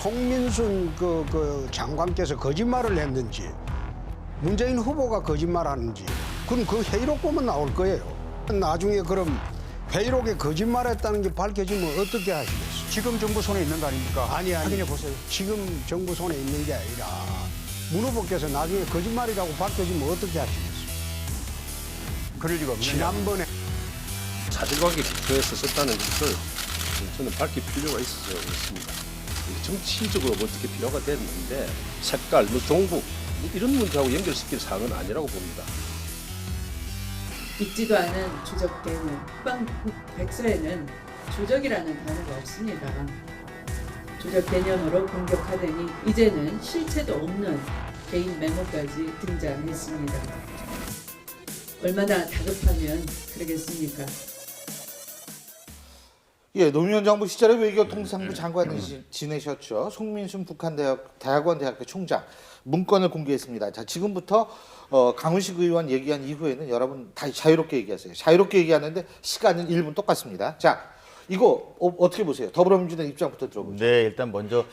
송민순 그 장관께서 거짓말을 했는지 문재인 후보가 거짓말하는지 그럼 그 회의록 보면 나올 거예요. 나중에 그럼 회의록에 거짓말했다는 게 밝혀지면 어떻게 하시겠어요? 지금 정부 손에 있는 거 아닙니까? 아니 확인해 보세요. 지금 정부 손에 있는 게 아니라 문 후보께서 나중에 거짓말이라고 밝혀지면 어떻게 하시겠어요? 그럴 리가 없는. 지난번에 사실관계 기초에서 썼다는 것을 저는 밝힐 필요가 있어서 그렇습니다. 정치적으로 뭐 어떻게 필요가 됐는데 색깔, 뭐 종북 이런 문제하고 연결시킬 사항은 아니라고 봅니다. 있지도 않은 주적 개념. 국방부 백서에는 주적이라는 단어가 없습니다. 주적 개념으로 공격하더니 이제는 실체도 없는 개인 메모까지 등장했습니다. 얼마나 다급하면 그러겠습니까? 예, 노무현 정부 시절에 외교통상부 장관을 지내셨죠. 송민순 대학원 대학교 총장 문건을 공개했습니다. 자, 지금부터 강훈식 의원 얘기한 이후에는 여러분 다 자유롭게 얘기하세요. 자유롭게 얘기하는데 시간은 1분 똑같습니다. 자, 이거 어떻게 보세요? 더불어민주당 입장부터 들어보죠. 네, 일단 먼저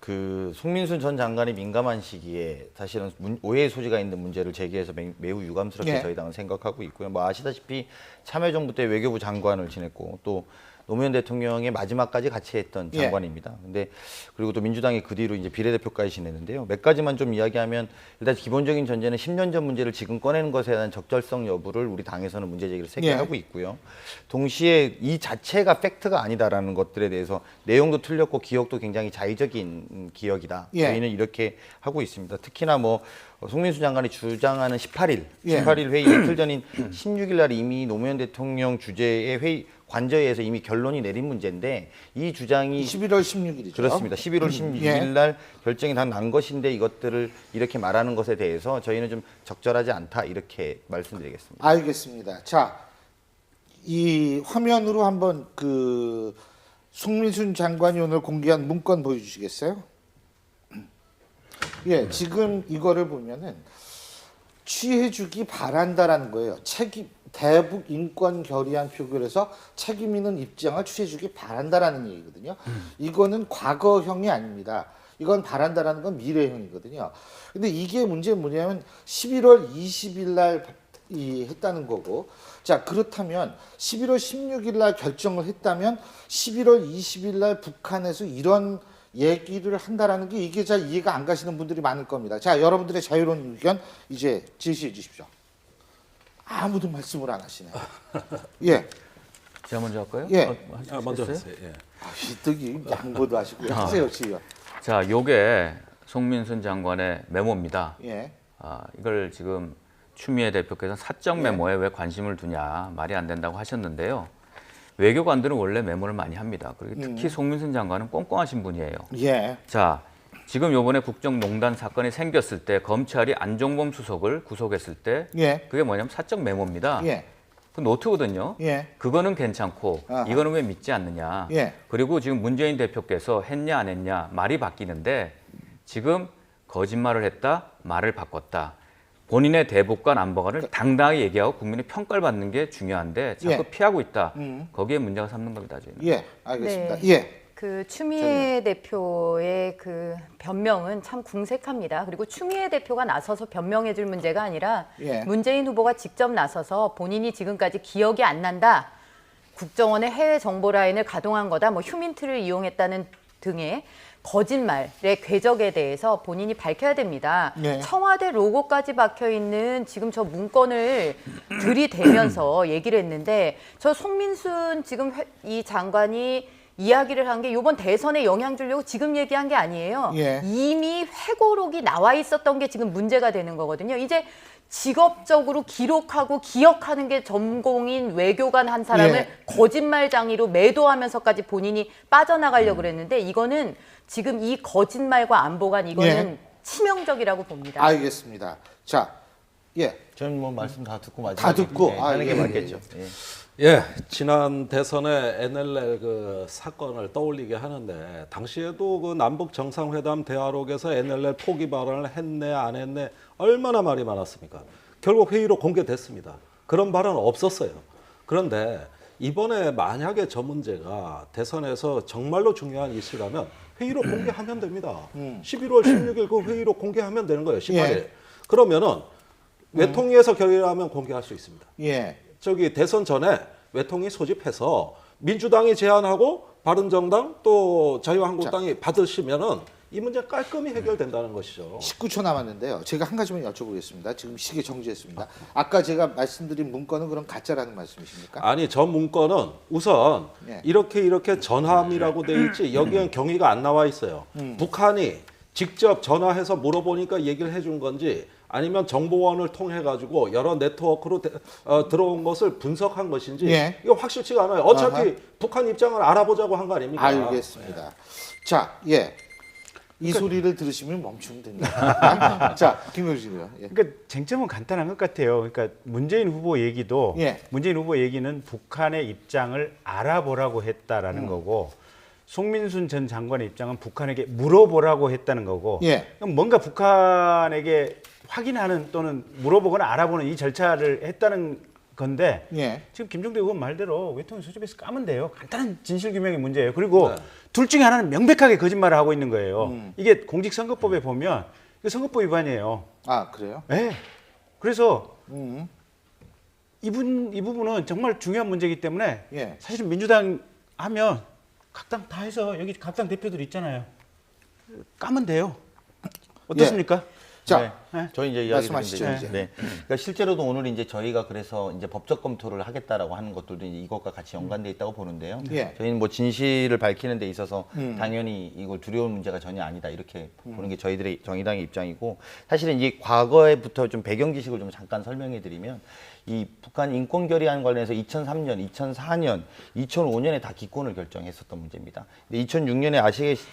그 송민순 전 장관이 민감한 시기에 사실은 오해의 소지가 있는 문제를 제기해서 매우 유감스럽게 예. 저희 당은 생각하고 있고요. 뭐 아시다시피 참여정부 때 외교부 장관을 지냈고 또 노무현 대통령의 마지막까지 같이 했던 예. 장관입니다. 근데 그리고 또 민주당이 그 뒤로 이제 비례대표까지 지냈는데요. 몇 가지만 좀 이야기하면 일단 기본적인 전제는 10년 전 문제를 지금 꺼내는 것에 대한 적절성 여부를 우리 당에서는 문제 제기를 세게 예. 하고 있고요. 동시에 이 자체가 팩트가 아니다라는 것들에 대해서 내용도 틀렸고 기억도 굉장히 자의적인 기억이다. 예. 저희는 이렇게 하고 있습니다. 특히나 뭐 송민수 장관이 주장하는 18일 예. 회의 이틀 전인 16일 날 이미 노무현 대통령 주재의 회의 관저에서 이미 결론이 내린 문제인데 이 주장이 11월 16일이죠. 그렇습니다. 11월 16일 날 결정이 다 난 것인데 이것들을 이렇게 말하는 것에 대해서 저희는 좀 적절하지 않다 이렇게 말씀드리겠습니다. 알겠습니다. 자, 이 화면으로 한번 그 송민순 장관이 오늘 공개한 문건 보여주시겠어요? 예, 지금 이거를 보면은 취해주기 바란다라는 거예요. 대북 인권 결의안 표결에서 책임 있는 입장을 취해주기 바란다라는 얘기거든요. 이거는 과거형이 아닙니다. 이건 바란다라는 건 미래형이거든요. 근데 이게 문제는 뭐냐면 11월 20일 날 했다는 거고, 자, 그렇다면 11월 16일 날 결정을 했다면 11월 20일 날 북한에서 이런 얘기를 한다라는 게 이게 잘 이해가 안 가시는 분들이 많을 겁니다. 자, 여러분들의 자유로운 의견 이제 제시해 주십시오. 아무도 말씀을 안 하시네요. 예. 제가 먼저 할까요? 예. 먼저 하세요. 예. 이득이 양보도 하시고요. 하세요, 지금. 자, 요게 송민순 장관의 메모입니다. 예. 이걸 지금 추미애 대표께서 사적 메모에 왜 관심을 두냐 말이 안 된다고 하셨는데요. 외교관들은 원래 메모를 많이 합니다. 그리고 특히 송민순 장관은 꼼꼼하신 분이에요. 예. 자, 지금 요번에 국정농단 사건이 생겼을 때 검찰이 안종범 수석을 구속했을 때 예. 그게 뭐냐면 사적 메모입니다. 예. 그 노트거든요. 예. 그거는 괜찮고 아하. 이거는 왜 믿지 않느냐. 예. 그리고 지금 문재인 대표께서 했냐 안 했냐 말이 바뀌는데 지금 거짓말을 했다, 말을 바꿨다. 본인의 대북과 남북을 당당하게 얘기하고 국민의 평가를 받는 게 중요한데 자꾸 예. 피하고 있다. 거기에 문제가 삼는 겁니다. 저희는. 예. 알겠습니다. 네. 예. 그 추미애 대표의 그 변명은 참 궁색합니다. 그리고 추미애 대표가 나서서 변명해 줄 문제가 아니라 예. 문재인 후보가 직접 나서서 본인이 지금까지 기억이 안 난다. 국정원의 해외 정보 라인을 가동한 거다. 뭐 휴민트를 이용했다는 등의 거짓말의 궤적에 대해서 본인이 밝혀야 됩니다. 네. 청와대 로고까지 박혀 있는 지금 저 문건을 들이대면서 얘기를 했는데 저 송민순 지금 이 장관이 이야기를 한 게 이번 대선에 영향 주려고 지금 얘기한 게 아니에요. 예. 이미 회고록이 나와 있었던 게 지금 문제가 되는 거거든요. 이제 직업적으로 기록하고 기억하는 게 전공인 외교관 한 사람을 예. 거짓말장이로 매도하면서까지 본인이 빠져나가려고 그랬는데 이거는 지금 이 거짓말과 안보관 이거는 예. 치명적이라고 봅니다. 알겠습니다. 자, 예. 저는 뭐 말씀 다 듣고 마지막에 다 듣고. 하는 게 예, 맞겠죠. 예. 예, 지난 대선에 NLL 그 사건을 떠올리게 하는데 당시에도 그 남북 정상회담 대화록에서 NLL 포기 발언을 했네 안 했네 얼마나 말이 많았습니까? 결국 회의로 공개됐습니다. 그런 발언 없었어요. 그런데 이번에 만약에 저 문제가 대선에서 정말로 중요한 이슈라면 회의록 공개하면 됩니다. 11월 16일 그 회의록 공개하면 되는 거예요. 18일. 예. 그러면은 외통위에서 결의하면 공개할 수 있습니다. 예. 저기 대선 전에 외통위 소집해서 민주당이 제안하고 바른정당 또 자유한국당이 받으시면은 이 문제 깔끔히 해결된다는 것이죠. 19초 남았는데요. 제가 한 가지만 여쭤보겠습니다. 지금 시계 정지했습니다. 아까 제가 말씀드린 문건은 그럼 가짜라는 말씀이십니까? 아니 저 문건은 우선 예. 이렇게 전함이라고 돼 있지 여기엔 경위가 안 나와 있어요. 북한이 직접 전화해서 물어보니까 얘기를 해준 건지 아니면 정보원을 통해 가지고 여러 네트워크로 들어온 것을 분석한 것인지 예. 이거 확실치가 않아요. 어차피 아하. 북한 입장을 알아보자고 한 거 아닙니까? 알겠습니다. 자, 예. 이 소리를 들으시면 멈추면 됩니다. 자, 김효진이요. 예. 그러니까 쟁점은 간단한 것 같아요. 그러니까 문재인 후보 얘기도 예. 문재인 후보 얘기는 북한의 입장을 알아보라고 했다라는 거고 송민순 전 장관의 입장은 북한에게 물어보라고 했다는 거고 예. 그럼 뭔가 북한에게 확인하는 또는 물어보거나 알아보는 이 절차를 했다는 건데 예. 지금 김종대 의원 말대로 외통위 소집해서 까면 돼요. 간단한 진실규명의 문제예요. 그리고 네. 둘 중에 하나는 명백하게 거짓말을 하고 있는 거예요. 이게 공직선거법에 보면 이거 선거법 위반이에요. 아, 그래요? 네. 그래서 이 부분은 정말 중요한 문제이기 때문에 예. 사실은 민주당 하면 각 당 다 해서 여기 각 당 대표들 있잖아요. 까면 돼요. 어떻습니까? 자, 네. 저희 이제 이야기 말씀하시죠, 드리는데, 이제. 네. 그러니까 실제로도 오늘 이제 저희가 그래서 이제 법적 검토를 하겠다라고 하는 것들도 이제 이것과 같이 연관돼 있다고 보는데요. 예. 저희는 뭐 진실을 밝히는 데 있어서 당연히 이걸 두려운 문제가 전혀 아니다 이렇게 보는 게 저희들의 정의당의 입장이고 사실은 이 과거에부터 좀 배경 지식을 좀 잠깐 설명해 드리면 이 북한 인권 결의안 관련해서 2003년, 2004년, 2005년에 다 기권을 결정했었던 문제입니다. 근데 2006년에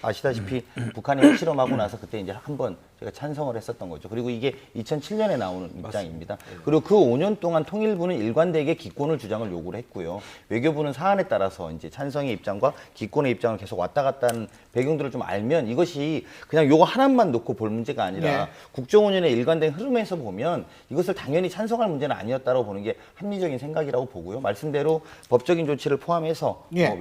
아시다시피 북한이 핵실험하고 나서 그때 이제 한번 제가 찬성을 했었던 거죠. 그리고 이게 2007년에 나오는 입장입니다. 그리고 그 5년 동안 통일부는 일관되게 기권을 주장을 요구를 했고요. 외교부는 사안에 따라서 이제 찬성의 입장과 기권의 입장을 계속 왔다 갔다 하는 배경들을 좀 알면 이것이 그냥 요거 하나만 놓고 볼 문제가 아니라 네. 국정운영의 일관된 흐름에서 보면 이것을 당연히 찬성할 문제는 아니었다고 보는 게 합리적인 생각이라고 보고요. 말씀대로 법적인 조치를 포함해서 예.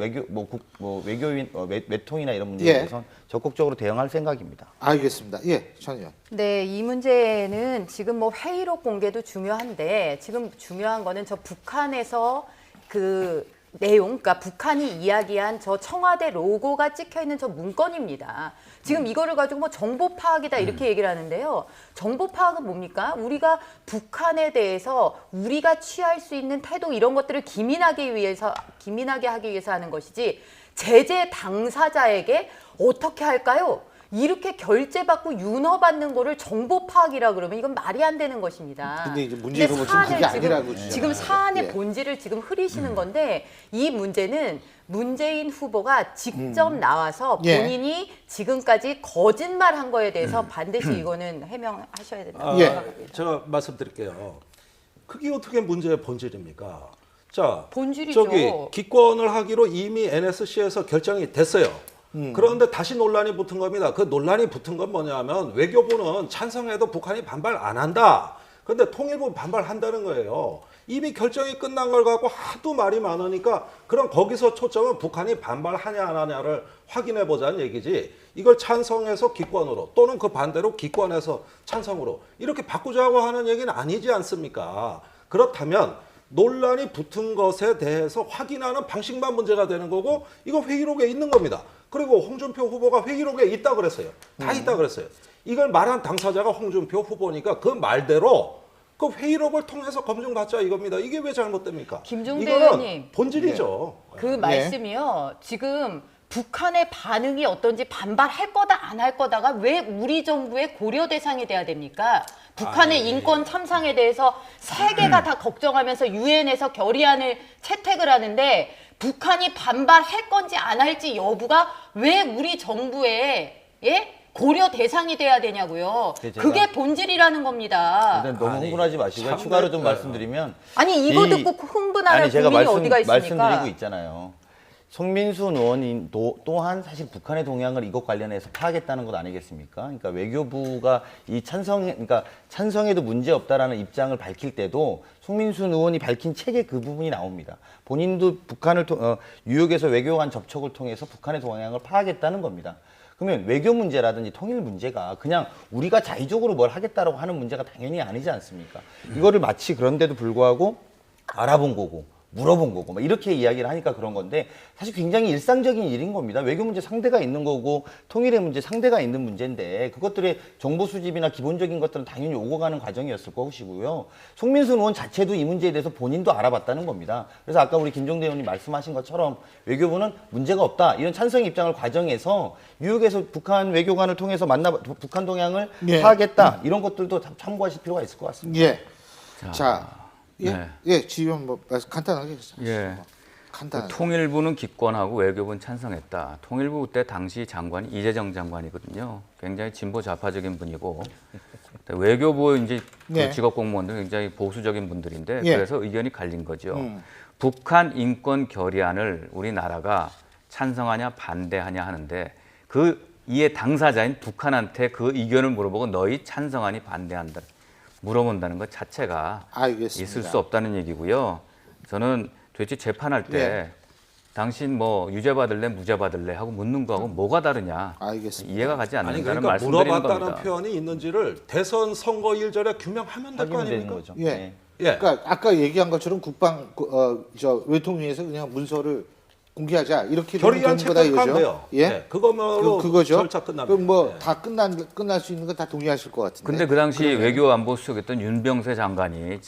외교인 외통이나 이런 문제에 예. 대해서는 적극적으로 대응할 생각입니다. 알겠습니다. 예, 전 의원. 네, 이 문제는 지금 뭐 회의록 공개도 중요한데 지금 중요한 거는 저 북한에서 그 내용, 그러니까 북한이 이야기한 저 청와대 로고가 찍혀 있는 저 문건입니다. 지금 이거를 가지고 뭐 정보 파악이다 이렇게 얘기를 하는데요. 정보 파악은 뭡니까? 우리가 북한에 대해서 우리가 취할 수 있는 태도 이런 것들을 기민하게 하기 위해서 하는 것이지 제재 당사자에게 어떻게 할까요? 이렇게 결재받고 윤허받는 거를 정보 파악이라 그러면 이건 말이 안 되는 것입니다. 근데 이제 문재인 후보 지금 그게 아니라고 주장하는 지금 사안의 예. 본질을 지금 흐리시는 건데 이 문제는 문재인 후보가 직접 나와서 예. 본인이 지금까지 거짓말한 거에 대해서 반드시 이거는 해명하셔야 된다고 예. 생각합니다. 제가 말씀드릴게요. 그게 어떻게 문제의 본질입니까? 자, 본질이죠. 저기 기권을 하기로 이미 NSC에서 결정이 됐어요. 그런데 다시 논란이 붙은 겁니다. 그 논란이 붙은 건 뭐냐면 외교부는 찬성해도 북한이 반발 안 한다. 그런데 통일부 반발한다는 거예요. 이미 결정이 끝난 걸 갖고 하도 말이 많으니까 그럼 거기서 초점은 북한이 반발하냐 안 하냐를 확인해 보자는 얘기지. 이걸 찬성해서 기권으로 또는 그 반대로 기권해서 찬성으로 이렇게 바꾸자고 하는 얘기는 아니지 않습니까? 그렇다면 논란이 붙은 것에 대해서 확인하는 방식만 문제가 되는 거고 이거 회의록에 있는 겁니다. 그리고 홍준표 후보가 회의록에 있다 그랬어요. 다 있다 그랬어요. 이걸 말한 당사자가 홍준표 후보니까 그 말대로 그 회의록을 통해서 검증받자 이겁니다. 이게 왜 잘못됩니까? 김종대 이거는 의원님. 본질이죠. 그 말씀이요. 지금 북한의 반응이 어떤지 반발할 거다 안 할 거다가 왜 우리 정부의 고려 대상이 돼야 됩니까? 북한의 인권 참상에 대해서 세계가 다 걱정하면서 유엔에서 결의안을 채택을 하는데 북한이 반발할 건지 안 할지 여부가 왜 우리 정부의 고려 대상이 돼야 되냐고요. 그게 본질이라는 겁니다. 일단 너무 흥분하지 마시고요. 추가로 좀 말씀드리면 아니 이거 듣고 흥분하는 제가 국민이 어디가 있습니까? 말씀드리고 있잖아요. 송민순 의원이 또한 사실 북한의 동향을 이것 관련해서 파악했다는 것 아니겠습니까? 그러니까 외교부가 이 찬성에도 문제 없다라는 입장을 밝힐 때도 송민순 의원이 밝힌 책에 그 부분이 나옵니다. 본인도 북한을 뉴욕에서 외교관 접촉을 통해서 북한의 동향을 파악했다는 겁니다. 그러면 외교 문제라든지 통일 문제가 그냥 우리가 자의적으로 뭘 하겠다라고 하는 문제가 당연히 아니지 않습니까? 이거를 마치 그런데도 불구하고 알아본 거고 물어본 거고 막 이렇게 이야기를 하니까 그런 건데 사실 굉장히 일상적인 일인 겁니다. 외교 문제 상대가 있는 거고 통일의 문제 상대가 있는 문제인데 그것들의 정보 수집이나 기본적인 것들은 당연히 오고 가는 과정이었을 것이고요. 송민순 의원 자체도 이 문제에 대해서 본인도 알아봤다는 겁니다. 그래서 아까 우리 김종대 의원님 말씀하신 것처럼 외교부는 문제가 없다 이런 찬성 입장을 과정해서 뉴욕에서 북한 외교관을 통해서 북한 동향을 예. 파악했다 이런 것들도 참고하실 필요가 있을 것 같습니다. 예. 자, 예, 네. 예, 지금 뭐 간단하게 해주세요. 예. 간단하게. 통일부는 기권하고 외교부는 찬성했다. 통일부 때 당시 장관이 이재정 장관이거든요. 굉장히 진보 좌파적인 분이고 외교부 이제 네. 그 직업 공무원들 굉장히 보수적인 분들인데 예. 그래서 의견이 갈린 거죠. 북한 인권 결의안을 우리나라가 찬성하냐 반대하냐 하는데 그 이에 당사자인 북한한테 그 의견을 물어보고 너희 찬성하니 반대한다 물어본다는 것 자체가 알겠습니다. 있을 수 없다는 얘기고요. 저는 도대체 재판할 때 예. 당신 뭐 유죄 받을래 무죄 받을래 하고 묻는 거하고 뭐가 다르냐 알겠습니다. 이해가 가지 아니 않는다는 그러니까 말씀드리는 물어봤다는 겁니다. 표현이 있는지를 대선 선거 일절에 규명하면 될 거 확인되는 아닙니까? 거죠. 예. 네. 예. 그러니까 아까 얘기한 것처럼 저 외통위에서 그냥 문서를 공개하자 이렇게 되면 결의안 되는 거다 채택하면 이거죠. 돼요. 예. 네, 그거로 그거죠. 절차 끝납니다. 그럼 뭐 예. 다 끝날 수 있는 건 다 동의하실 것 같은데. 근데 그 당시 그러면- 외교안보수석이었던 윤병세 장관이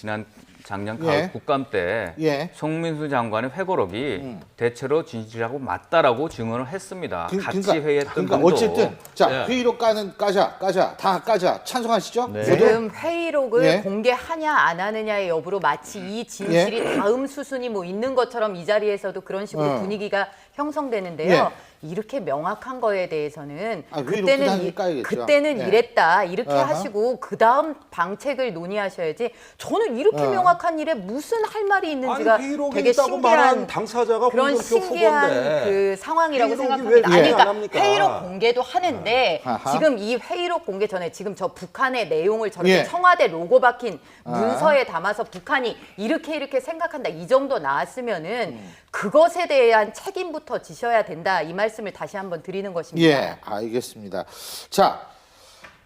작년 가을 예. 국감 때 예. 송민수 장관의 회고록이 대체로 진실하고 맞다라고 증언을 했습니다. 같이 회의했던 그러니까 분도 어쨌든 자 예. 회의록 다 까자 찬성하시죠? 네. 저도? 지금 회의록을 예. 공개하냐 안 하느냐의 여부로 마치 이 진실이 다음 수순이 뭐 있는 것처럼 이 자리에서도 그런 식으로 분위기가 형성되는데요. 이렇게 명확한 거에 대해서는 아, 회의록도 당연히 까야겠죠. 그때는 예. 이랬다 이렇게 아하. 하시고 그 다음 방책을 논의하셔야지. 저는 이렇게 명확한 일에 무슨 할 말이 있는지가 아니 회의록이 되게 있다고 말한 신기한 당사자가 그런 홍준표 신기한 후보인데 그 상황이라고 회의록이 생각합니다. 왜 아니, 안 그러니까 합니까? 회의록 공개도 하는데 아하. 지금 이 회의록 공개 전에 지금 저 북한의 내용을 저렇게 예. 청와대 로고 박힌 문서에 담아서 북한이 이렇게 생각한다 이 정도 나왔으면은 그것에 대한 책임부터 지셔야 된다 이 말씀을 다시 한번 드리는 것입니다. 예, 알겠습니다. 자,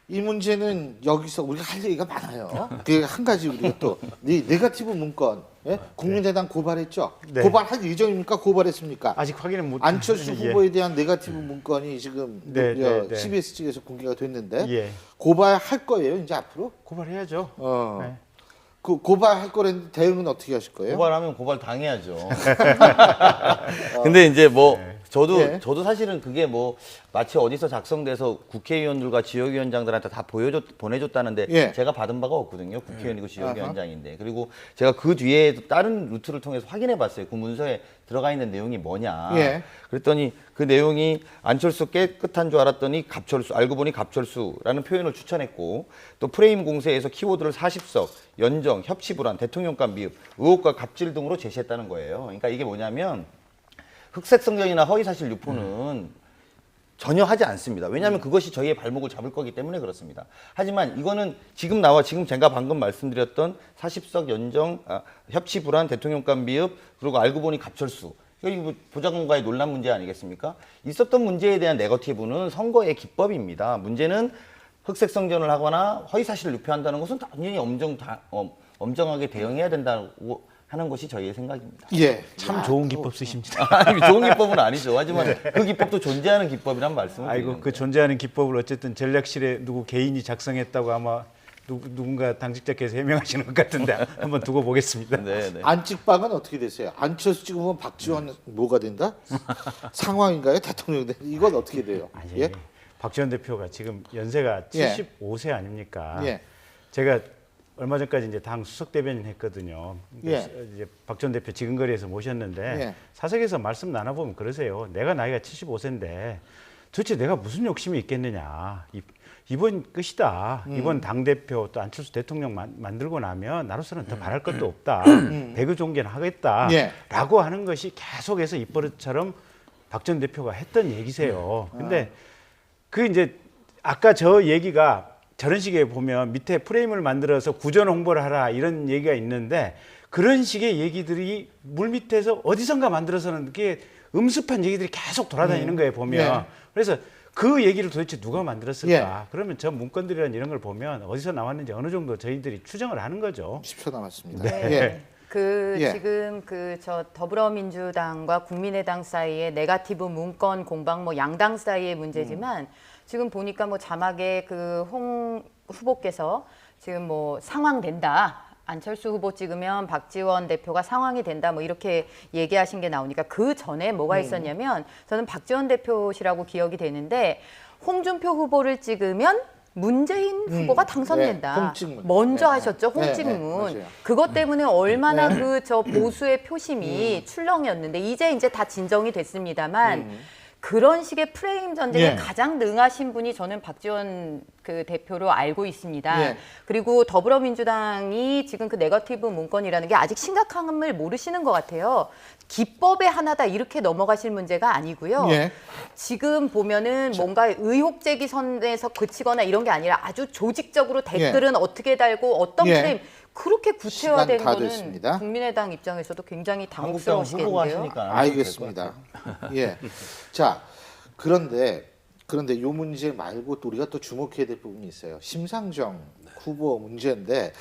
이 문제는 여기서 우리가 할 얘기가 많아요. 그 한 가지 우리가 또 네거티브 문건, 예? 국민의당 고발했죠. 네. 고발할 예정입니까? 고발했습니까? 아직 확인은 못. 안철수 예. 후보에 대한 네거티브 문건이 지금 네, 네, 네. CBS 측에서 공개가 됐는데 예. 고발할 거예요, 이제 앞으로? 고발해야죠. 어. 네. 그 고발할 거라는데 대응은 어떻게 하실 거예요? 고발하면 고발 당해야죠. 근데 이제 뭐 예. 저도 사실은 그게 뭐 마치 어디서 작성돼서 국회의원들과 지역위원장들한테 다 보내줬다는데 예. 제가 받은 바가 없거든요. 국회의원이고 지역위원장인데. 그리고 제가 그 뒤에 다른 루트를 통해서 확인해봤어요. 그 문서에 들어가 있는 내용이 뭐냐. 예. 그랬더니 그 내용이 안철수 깨끗한 줄 알았더니 갑철수, 알고 보니 갑철수라는 표현을 추천했고 또 프레임 공세에서 키워드를 40석, 연정, 협치 불안, 대통령감 미흡, 의혹과 갑질 등으로 제시했다는 거예요. 그러니까 이게 뭐냐면 흑색 성전이나 허위사실 유포는 전혀 하지 않습니다. 왜냐하면 그것이 저희의 발목을 잡을 거기 때문에 그렇습니다. 하지만 이거는 지금 제가 방금 말씀드렸던 40석 연정, 협치 불안, 대통령감 미흡, 그리고 알고 보니 갑철수. 이거 보좌관과의 논란 문제 아니겠습니까? 있었던 문제에 대한 네거티브는 선거의 기법입니다. 문제는 흑색 성전을 하거나 허위사실을 유포한다는 것은 당연히 엄정하게 대응해야 된다고 하는 것이 저희의 생각입니다. 예. 참 좋은 기법 쓰십니다. 아니, 좋은 기법은 아니죠. 하지만 그 기법도 존재하는 기법이란 말씀을 아이고 드리는 그 거예요. 존재하는 기법을 어쨌든 전략실에 누구 개인이 작성했다고 아마 누군가 당직자께서 해명하시는 것 같은데 한번 두고 보겠습니다. 네, 네. 안찍박은 어떻게 되세요? 안철수 찍으면 박지원 뭐가 된다? 상황인가요? 대통령 된 이건 어떻게 돼요? 아니, 예? 박지원 대표가 지금 연세가 예. 75세 아닙니까? 예. 제가 얼마 전까지 이제 당 수석 대변인 했거든요. 그래서 이제 박지원 대표 지근거리에서 모셨는데 예. 사석에서 말씀 나눠보면 그러세요. 내가 나이가 75세인데 도대체 내가 무슨 욕심이 있겠느냐. 이번 끝이다. 이번 당대표 또 안철수 대통령 만들고 나면 나로서는 더 바랄 것도 없다. 배교 종교는 하겠다. 예. 라고 하는 것이 계속해서 입버릇처럼 박 전 대표가 했던 얘기세요. 근데 그 이제 아까 저 얘기가 저런 식의 보면 밑에 프레임을 만들어서 구전 홍보를 하라 이런 얘기가 있는데 그런 식의 얘기들이 물 밑에서 어디선가 만들어서는 그게 음습한 얘기들이 계속 돌아다니는 거예요 보면. 네. 그래서 그 얘기를 도대체 누가 만들었을까? 예. 그러면 저 문건들이란 이런 걸 보면 어디서 나왔는지 어느 정도 저희들이 추정을 하는 거죠. 10초 남았습니다. 네. 예. 예. 지금 저 더불어민주당과 국민의당 사이의 네거티브 문건 공방 뭐 양당 사이의 문제지만 지금 보니까 뭐 자막에 그 홍 후보께서 지금 뭐 상황된다. 안철수 후보 찍으면 박지원 대표가 상황이 된다 뭐 이렇게 얘기하신 게 나오니까 그 전에 뭐가 있었냐면 저는 박지원 대표시라고 기억이 되는데 홍준표 후보를 찍으면 문재인 후보가 당선된다. 네, 홍찍문. 먼저 네, 하셨죠, 네, 홍찍문. 네, 맞아요. 그것 때문에 얼마나 그 저 보수의 표심이 출렁이었는데 이제 다 진정이 됐습니다만 그런 식의 프레임 전쟁에 예. 가장 능하신 분이 저는 박지원 그 대표로 알고 있습니다. 예. 그리고 더불어민주당이 지금 그 네거티브 문건이라는 게 아직 심각함을 모르시는 것 같아요. 기법의 하나다 이렇게 넘어가실 문제가 아니고요. 예. 지금 보면은 뭔가 의혹 제기 선에서 그치거나 이런 게 아니라 아주 조직적으로 댓글은 어떻게 달고 어떤 예. 프레임 그렇게 구체화된 시간 다 거는 됐습니다. 국민의당 입장에서도 굉장히 한국당 후보가 당혹스러우시겠는데요. 하시니까 알겠습니다. 예. 자, 그런데 이 문제 말고 또 우리가 또 주목해야 될 부분이 있어요. 심상정 후보 문제인데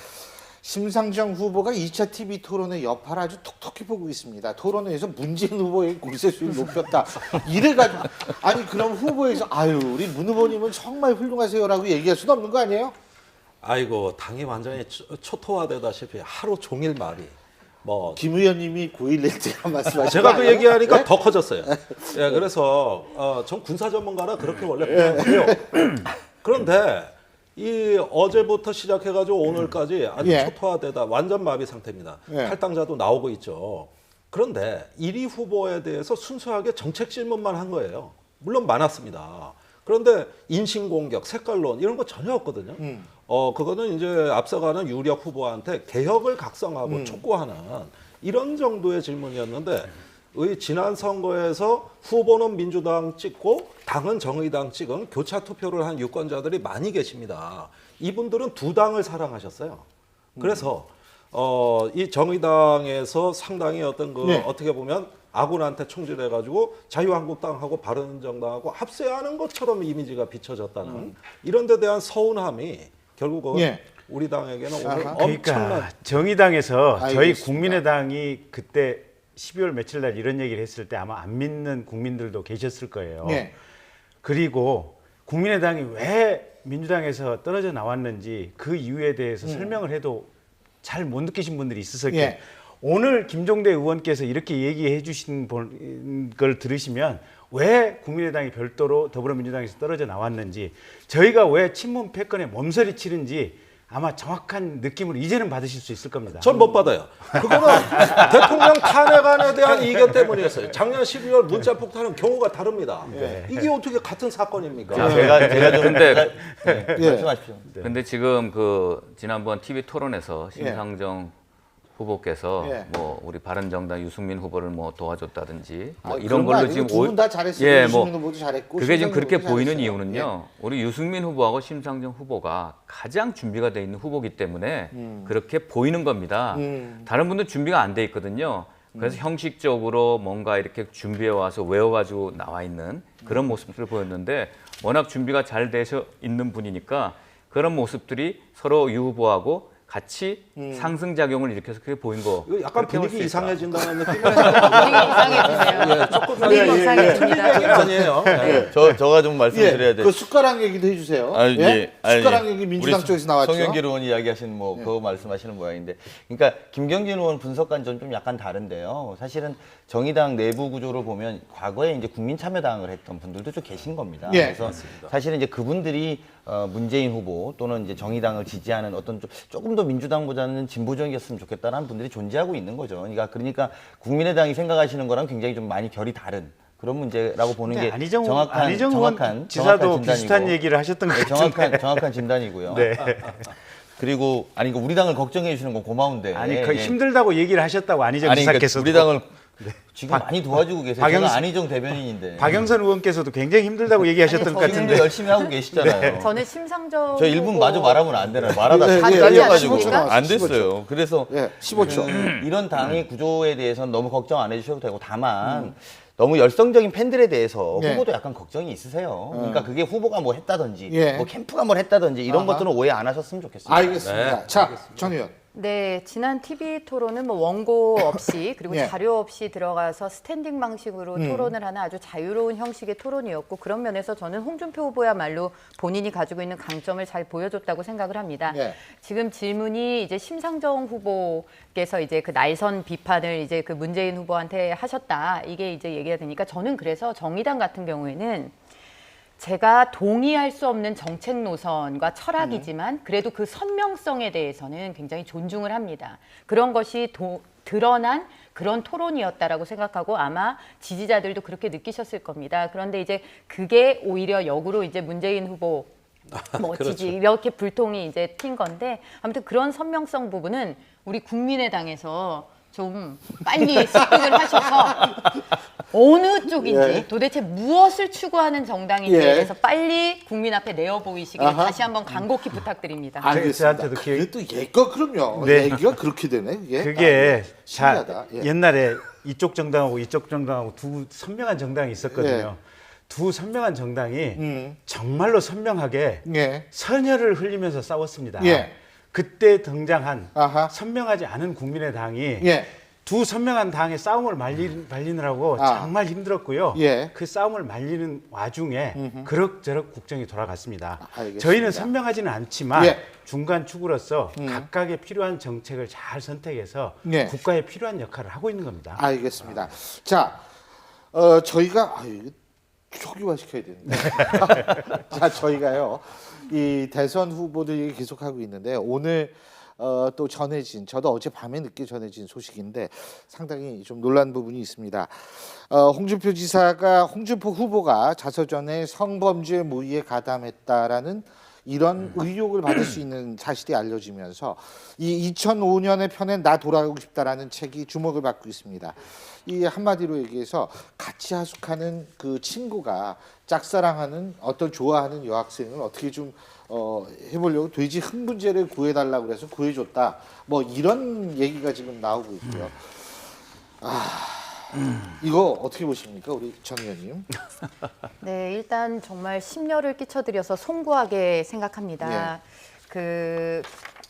심상정 후보가 2차 TV 토론의 여파를 아주 톡톡히 보고 있습니다. 토론회에서 문재인 후보의 공세수를 높였다. 이래가지고 아니 그럼 후보에서 아유 우리 문 후보님은 정말 훌륭하세요라고 얘기할 수는 없는 거 아니에요? 아이고 당이 완전히 초토화되다시피 하루 종일 말이 뭐 김 의원님이 9.11 때가 말씀하신 제가 거 그 아니에요? 얘기하니까 네? 더 커졌어요. 예, 그래서 전 군사 전문가라 그렇게 원래 표현해요. 그런데 이 어제부터 시작해가지고 오늘까지 아주 예. 초토화되다 완전 마비 상태입니다. 예. 탈당자도 나오고 있죠. 그런데 1위 후보에 대해서 순수하게 정책 질문만 한 거예요. 물론 많았습니다. 그런데 인신공격, 색깔론 이런 거 전혀 없거든요. 그거는 이제 앞서가는 유력 후보한테 개혁을 각성하고 촉구하는 이런 정도의 질문이었는데 지난 선거에서 후보는 민주당 찍고 당은 정의당 찍은 교차 투표를 한 유권자들이 많이 계십니다. 이분들은 두 당을 사랑하셨어요. 그래서 이 정의당에서 상당히 어떤 그 네. 어떻게 보면 아군한테 총질해가지고 자유한국당하고 바른정당하고 합세하는 것처럼 이미지가 비춰졌다는 이런 데 대한 서운함이 결국은 예. 우리 당에게는 오늘 아하. 엄청난 그러니까 정의당에서 저희 알겠습니다. 국민의당이 그때 12월 며칠 날 이런 얘기를 했을 때 아마 안 믿는 국민들도 계셨을 거예요. 예. 그리고 국민의당이 왜 민주당에서 떨어져 나왔는지 그 이유에 대해서 설명을 해도 잘 못 느끼신 분들이 있었을 거예요. 예. 오늘 김종대 의원께서 이렇게 얘기해 주신 걸 들으시면 왜 국민의당이 별도로 더불어민주당에서 떨어져 나왔는지 저희가 왜 친문 패권에 몸서리 치는지 아마 정확한 느낌을 이제는 받으실 수 있을 겁니다. 전 못 받아요. 그거는 대통령 탄핵안에 대한 이견 때문이었어요. 작년 12월 문자 폭탄은 경우가 다릅니다. 이게 어떻게 같은 사건입니까? 제가 좀 근데 예. 말씀하십시오. 근데 지금 그 지난번 TV 토론에서 심상정 후보께서 예. 뭐 우리 바른정당 유승민 후보를 뭐 도와줬다든지 뭐 아니, 이런 그런 거 걸로 아니고 지금 두 분 다 잘했어요. 예, 유승민 뭐 후보도 잘했고 그게 지금 심상정 그렇게 후보도 보이는 잘했어요. 이유는요. 우리 유승민 후보하고 심상정 후보가 가장 준비가 돼 있는 후보기 때문에 그렇게 보이는 겁니다. 다른 분들 준비가 안 돼 있거든요. 그래서 형식적으로 뭔가 이렇게 준비해 와서 외워가지고 나와 있는 그런 모습들을 보였는데 워낙 준비가 잘 돼서 있는 분이니까 그런 모습들이 서로 유 후보하고 같이 상승작용을 일으켜서 그렇게 보인 거. 이거 약간 그렇게 볼 분위기 수 있다. 이상해진다는 느낌이 분위기 이상해지네요. 조금 분위기 이상해집니다. 아니에요. 저가 좀 말씀드려야 돼. 그 숟가락 얘기도 해주세요. 아니, 예? 예. 아니, 숟가락 예. 얘기 민주당 우리 쪽에서 나왔죠. 송영길 의원이 이야기하신 뭐 그거 말씀하시는 모양인데, 그러니까 김경진 의원 분석과는 좀 약간 다른데요. 사실은 정의당 내부 구조를 보면 과거에 이제 국민참여당을 했던 분들도 좀 계신 겁니다. 예. 그래서 사실은 이제 그분들이 문재인 후보 또는 이제 정의당을 지지하는 어떤 조금 더 민주당보다는 진보적이었으면 좋겠다는 분들이 존재하고 있는 거죠. 그러니까 국민의당이 생각하시는 거랑 굉장히 좀 많이 결이 다른 그런 문제라고 보는 게 안희정 정확한 의원 지사도 진단이고. 비슷한 얘기를 하셨던 것 네, 같은데. 정확한 진단이고요. 네. 그리고 아니 우리 당을 걱정해 주시는 건 고마운데 아니 그 힘들다고 얘기를 하셨다고 안희정 지사께서도. 우리 당을 지금 많이 도와주고 계세요. 박영선- 제가 안희정 대변인인데. 박영선 의원께서도 굉장히 힘들다고 얘기하셨던 것 지금도 같은데. 열심히 하고 계시잖아요. 저는 심상정 저 1분 마저 말하면 안 되나요? 말하다 예, 예, 예, 잘려가지고 15초 안 됐어요. 그래서 예, 15초. 이런 당의 구조에 대해서는 너무 걱정 안 해주셔도 되고 다만 너무 열성적인 팬들에 대해서 예. 후보도 약간 걱정이 있으세요. 그러니까 그게 후보가 뭐 했다든지 예. 뭐 캠프가 뭘 했다든지 이런 아하. 것들은 오해 안 하셨으면 좋겠습니다. 알겠습니다. 네, 자, 전 의원. 네, 지난 TV 토론은 뭐 원고 없이 그리고 예. 자료 없이 들어가서 스탠딩 방식으로 토론을 하는 아주 자유로운 형식의 토론이었고 그런 면에서 저는 홍준표 후보야말로 본인이 가지고 있는 강점을 잘 보여줬다고 생각을 합니다. 예. 지금 질문이 이제 심상정 후보께서 이제 그 날선 비판을 이제 그 문재인 후보한테 하셨다 이게 이제 얘기가 되니까 저는 그래서 정의당 같은 경우에는 제가 동의할 수 없는 정책 노선과 철학이지만 그래도 그 선명성에 대해서는 굉장히 존중을 합니다. 그런 것이 드러난 그런 토론이었다라고 생각하고 아마 지지자들도 그렇게 느끼셨을 겁니다. 그런데 이제 그게 오히려 역으로 이제 문재인 후보 뭐 그렇죠. 지지 이렇게 불통이 이제 튄 건데 아무튼 그런 선명성 부분은 우리 국민의당에서 좀 빨리 습득을 하셔서 어느 쪽인지 예. 도대체 무엇을 추구하는 정당인지에 예. 대해서 빨리 국민 앞에 내어 보이시길 아하. 다시 한번 간곡히 부탁드립니다. 알겠습니다. 저한테도 그게 또 얘가 그럼요. 네. 얘기가 그렇게 되네. 그게. 그게 아, 신기하다. 예. 옛날에 이쪽 정당하고 이쪽 정당하고 두 선명한 정당이 있었거든요. 두 선명한 정당이 정말로 선명하게 예. 선혈을 흘리면서 싸웠습니다. 예. 그때 등장한 아하. 선명하지 않은 국민의당이 예. 두 선명한 당의 싸움을 말리느라고 아. 정말 힘들었고요. 예. 그 싸움을 말리는 와중에 그럭저럭 국정이 돌아갔습니다. 알겠습니다. 저희는 선명하지는 않지만 예. 중간 축으로서 각각의 필요한 정책을 잘 선택해서 예. 국가에 필요한 역할을 하고 있는 겁니다. 알겠습니다. 자, 저희가 이거 초기화 시켜야 되는데. 자, 저희가요. 이 대선 후보들이 계속하고 있는데 오늘 또 전해진 저도 어젯밤에 늦게 전해진 소식인데 상당히 좀 놀란 부분이 있습니다. 홍준표 지사가 홍준표 후보가 자서전에 성범죄 모의에 가담했다라는 이런 의혹을 받을 수 있는 사실이 알려지면서 이 2005년에 펴낸 나 돌아가고 싶다라는 책이 주목을 받고 있습니다. 이 한마디로 얘기해서 같이 하숙하는 그 친구가 짝사랑하는 어떤 좋아하는 여학생을 어떻게 좀 해보려고 돼지 흥분제를 구해달라고 그래서 구해줬다. 뭐 이런 얘기가 지금 나오고 있고요. 이거 어떻게 보십니까, 우리 전 의원님? 네, 일단 정말 심려를 끼쳐드려서 송구하게 생각합니다.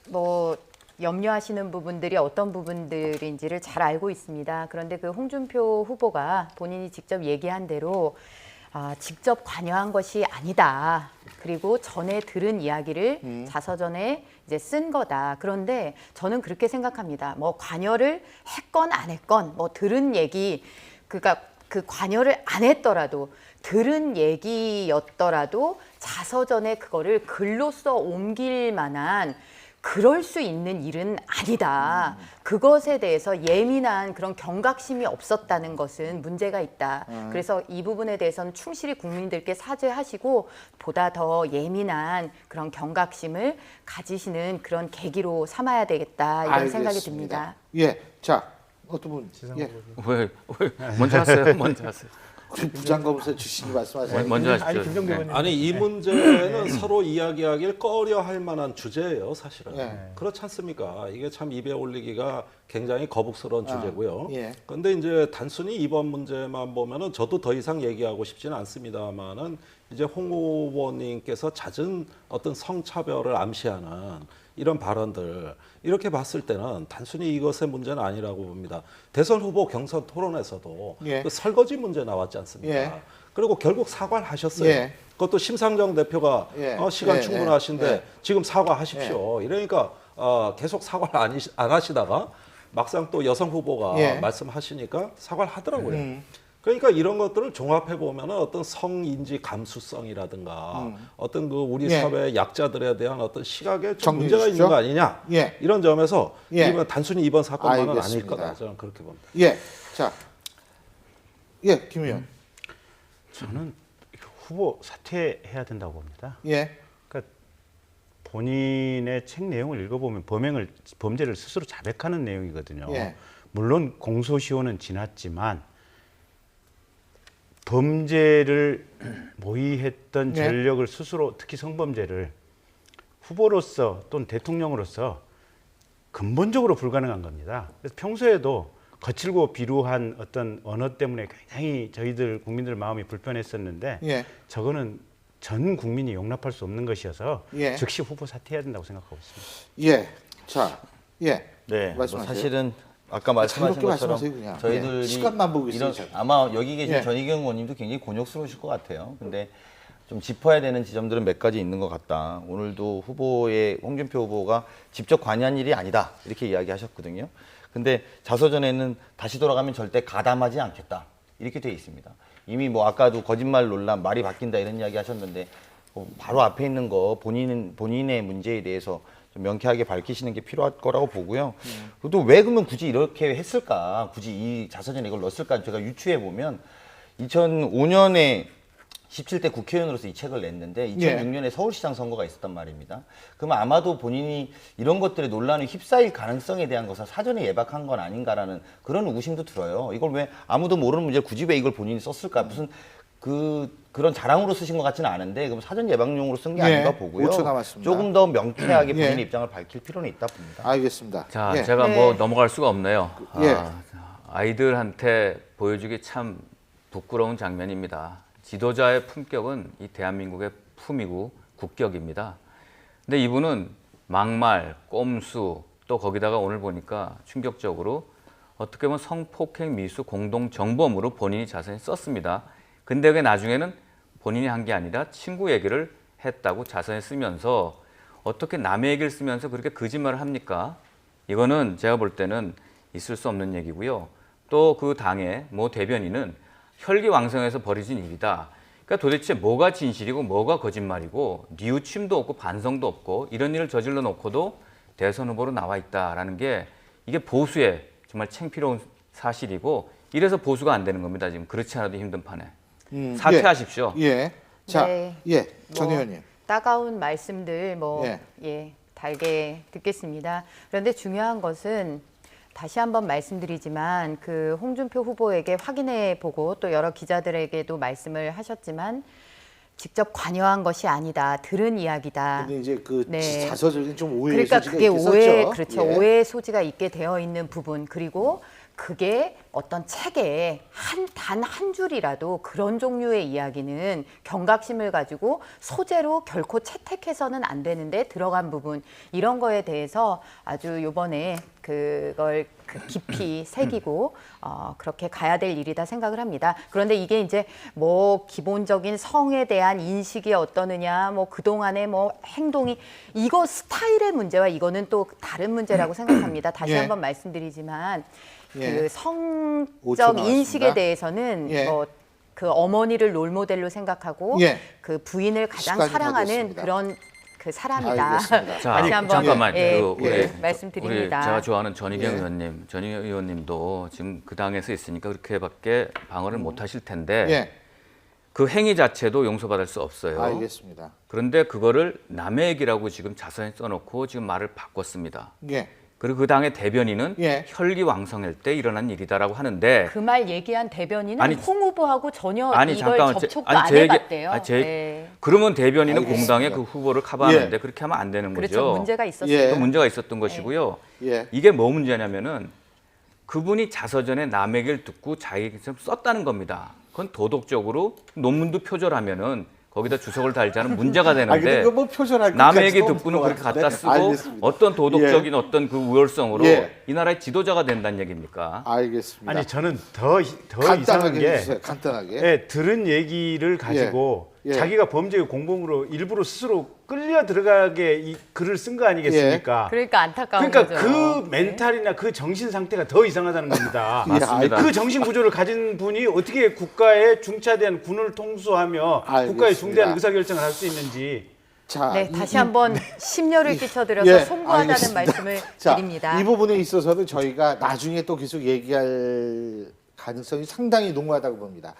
뭐 염려하시는 부분들이 어떤 부분들인지를 잘 알고 있습니다. 그런데 그 홍준표 후보가 본인이 직접 얘기한 대로 직접 관여한 것이 아니다. 그리고 전에 들은 이야기를 자서전에 이제 쓴 거다. 그런데 저는 그렇게 생각합니다. 뭐 관여를 했건 안 했건 뭐 들은 얘기 그러니까 그 관여를 안 했더라도 들은 얘기였더라도 자서전에 그거를 글로써 옮길 만한 그럴 수 있는 일은 아니다. 그것에 대해서 예민한 그런 경각심이 없었다는 것은 문제가 있다. 그래서 이 부분에 대해서는 충실히 국민들께 사죄하시고 보다 더 예민한 그런 경각심을 가지시는 그런 계기로 삼아야 되겠다. 이런 생각이 듭니다. 예, 자 어떤 분? 예, 왜 먼저 하세요. 먼저 하세요. 부장검사 출신이 말씀하세요. 먼저 하십시오. 아니 김종대 의원님. 아니 이 문제는 서로 이야기하기를 꺼려할 만한 주제예요, 사실은. 예. 그렇지 않습니까? 이게 참 입에 올리기가 굉장히 거북스러운 주제고요. 예. 그런데 이제 단순히 이번 문제만 보면은 저도 더 이상 얘기하고 싶지는 않습니다만은 이제 홍 후보님께서 잦은 어떤 성차별을 암시하는 이런 발언들 이렇게 봤을 때는 단순히 이것의 문제는 아니라고 봅니다. 대선 후보 경선 토론에서도 예. 그 설거지 문제 나왔지 않습니까? 예. 그리고 결국 사과를 하셨어요. 예. 그것도 심상정 대표가 예. 시간 예. 충분하신데 예. 지금 사과하십시오. 이러니까 계속 사과를 안 하시다가 막상 또 여성 후보가 예. 말씀하시니까 사과를 하더라고요. 그러니까 이런 것들을 종합해 보면은 어떤 성인지 감수성이라든가 어떤 그 우리 예. 사회 약자들에 대한 어떤 시각에 좀 정리해 문제가 주십시오. 있는 거 아니냐 예. 이런 점에서 예. 이번 단순히 이번 사건만은 아닐 알겠습니다. 거다 저는 그렇게 봅니다. 예, 자, 예, 김 의원. 저는 후보 사퇴해야 된다고 봅니다. 예, 그러니까 본인의 책 내용을 읽어보면 범죄를 스스로 자백하는 내용이거든요. 예. 물론 공소시효는 지났지만 범죄를 모의했던 네. 전력을 스스로 특히 성범죄를 후보로서 또는 대통령으로서 근본적으로 불가능한 겁니다. 그래서 평소에도 거칠고 비루한 어떤 언어 때문에 굉장히 저희들 국민들 마음이 불편했었는데 예. 저거는 전 국민이 용납할 수 없는 것이어서 예. 즉시 후보 사퇴해야 된다고 생각하고 있습니다. 예. 자, 예. 네, 뭐 말씀하세요. 사실은 아까 말씀하신 자유롭게 것처럼 말씀하세요, 그냥. 저희들이 예, 시간만 보고 있어요, 이런 저는. 아마 여기 계신 예. 전희경 의원님도 굉장히 곤욕스러우실 것 같아요. 근데 좀 짚어야 되는 지점들은 몇 가지 있는 것 같다. 오늘도 홍준표 후보가 직접 관여한 일이 아니다 이렇게 이야기하셨거든요. 근데 자서전에는 다시 돌아가면 절대 가담하지 않겠다 이렇게 돼 있습니다. 이미 뭐 아까도 거짓말 논란 말이 바뀐다 이런 이야기 하셨는데 바로 앞에 있는 거 본인의 문제에 대해서 좀 명쾌하게 밝히시는 게 필요할 거라고 보고요. 또 왜 그러면 굳이 이렇게 했을까? 굳이 이 자서전에 이걸 넣었을까? 제가 유추해 보면 2005년에 17대 국회의원으로서 이 책을 냈는데 2006년에 서울시장 선거가 있었단 말입니다. 그러면 아마도 본인이 이런 것들에 논란에 휩싸일 가능성에 대한 것을 사전에 예박한 건 아닌가라는 그런 의구심도 들어요. 이걸 왜 아무도 모르는 문제를 굳이 왜 이걸 본인이 썼을까? 무슨 그런 자랑으로 쓰신 것 같지는 않은데 그럼 사전 예방용으로 쓴 게 예, 아닌가 보고요. 5초 남았습니다. 조금 더 명쾌하게 예. 본인의 입장을 밝힐 필요는 있다 봅니다. 알겠습니다. 자, 예. 제가 네. 뭐 넘어갈 수가 없네요. 예. 아이들한테 보여주기 참 부끄러운 장면입니다. 지도자의 품격은 이 대한민국의 품이고 국격입니다. 근데 이분은 막말, 꼼수, 또 거기다가 오늘 보니까 충격적으로 어떻게 보면 성폭행 미수 공동정범으로 본인이 자신이 썼습니다. 근데 그게 나중에는 본인이 한 게 아니라 친구 얘기를 했다고 자선에 쓰면서 어떻게 남의 얘기를 쓰면서 그렇게 거짓말을 합니까? 이거는 제가 볼 때는 있을 수 없는 얘기고요. 또 그 당의 모 대변인은 혈기왕성해서 벌어진 일이다. 그러니까 도대체 뭐가 진실이고 뭐가 거짓말이고 뉘우침도 없고 반성도 없고 이런 일을 저질러 놓고도 대선 후보로 나와 있다라는 게 이게 보수의 정말 창피로운 사실이고 이래서 보수가 안 되는 겁니다. 지금 그렇지 않아도 힘든 판에. 사퇴하십시오. 예. 자, 네. 예. 전 뭐, 의원님. 따가운 말씀들 예. 달게 듣겠습니다. 그런데 중요한 것은 다시 한번 말씀드리지만 그 홍준표 후보에게 확인해 보고 또 여러 기자들에게도 말씀을 하셨지만 직접 관여한 것이 아니다. 들은 이야기다. 근데 이제 그 네. 자서전이 좀 오해 그러니까 소지가 그게 있겠었죠. 그렇죠. 예. 오해의 소지가 있게 되어 있는 부분 그리고 그게 어떤 책에 단 한 줄이라도 그런 종류의 이야기는 경각심을 가지고 소재로 결코 채택해서는 안 되는데 들어간 부분 이런 거에 대해서 아주 요번에 그걸 깊이 새기고 그렇게 가야 될 일이다 생각을 합니다. 그런데 이게 이제 뭐 기본적인 성에 대한 인식이 어떠느냐, 뭐 그동안의 뭐 행동이 이거 스타일의 문제와 이거는 또 다른 문제라고 생각합니다. 다시 예. 한번 말씀드리지만 예. 그 5초 성적 나왔습니다. 인식에 대해서는 예. 그 어머니를 롤모델로 생각하고 예. 그 부인을 가장 시간이 사랑하는 가겠습니다. 그런 그 사람이다. 알겠습니다. 자, 다시 한번 잠깐만. 예, 그 예, 말씀드립니다. 우리 제가 좋아하는 전희경 예. 의원님, 전희경 의원님도 지금 그 당에서 있으니까 그렇게밖에 방어를 못 하실 텐데 예. 그 행위 자체도 용서받을 수 없어요. 알겠습니다. 그런데 그거를 남의 얘기라고 지금 자선에 써놓고 지금 말을 바꿨습니다. 예. 그리고 그 당의 대변인은 예. 혈기왕성할 때 일어난 일이다라고 하는데 그 말 얘기한 대변인은 아니, 홍 후보하고 전혀 아니 이걸 잠깐만 접촉도 아니, 안 제 얘기- 해봤대요. 아니, 네. 그러면 대변인은 알겠습니다. 공당의 그 후보를 커버하는데 예. 그렇게 하면 안 되는 그렇죠. 거죠. 문제가 있었어요. 예. 그 문제가 있었던 것이고요. 예. 이게 뭐 문제냐면은 그분이 자서전에 남의 얘기를 듣고 자기 얘기를 썼다는 겁니다. 그건 도덕적으로 논문도 표절하면은 거기다 주석을 달자는 문제가 근데 되는데 이거 뭐 표절할 남의 얘기 것까지도 듣고는 없을 그렇게 것 갖다 같은데. 쓰고 알겠습니다. 어떤 도덕적인 어떤 그 우월성으로 예. 이 나라의 지도자가 된다는 얘기입니까? 알겠습니다. 아니 저는 더 이상한 간단하게 게 해주세요. 간단하게. 예, 들은 얘기를 가지고 예. 자기가 범죄의 공범으로 일부러 스스로 끌려 들어가게 이 글을 쓴 거 아니겠습니까? 그러니까 안타까운 그러니까 거죠. 그 멘탈이나 그 정신 상태가 더 이상하다는 겁니다. 맞습니다. 그 정신 구조를 가진 분이 어떻게 국가의 중차대한 군을 통수하며 국가의 알겠습니다. 중대한 의사결정을 할 수 있는지 자, 네, 다시 한번 심려를 끼쳐드려서 예, 송구하다는 알겠습니다. 말씀을 자, 드립니다. 이 부분에 있어서는 저희가 나중에 또 계속 얘기할 가능성이 상당히 농후하다고 봅니다.